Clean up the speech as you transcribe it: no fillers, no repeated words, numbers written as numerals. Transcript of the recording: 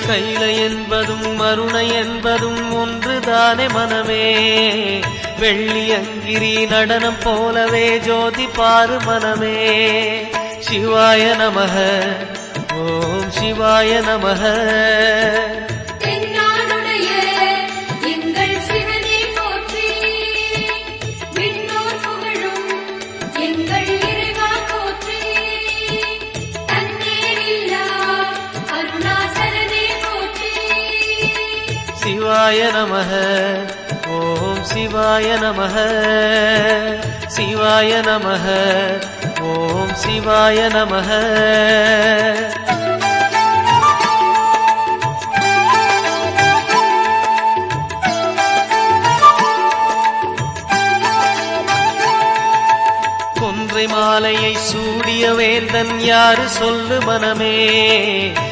கைலை என்பதும் மருணை என்பதும் ஒன்றுதானே மனமே. வெள்ளியங்கிரி நடனம் போலவே ஜோதி பாரு மனமே. சிவாய நமக ஓம் சிவாய நமக. சிவாய நமக ஓம் சிவாய நமக. சிவாய நமக ஓம் சிவாய நமக. கொன்றை மாலையை சூடிய வேந்தன் யாரு சொல்லு மனமே.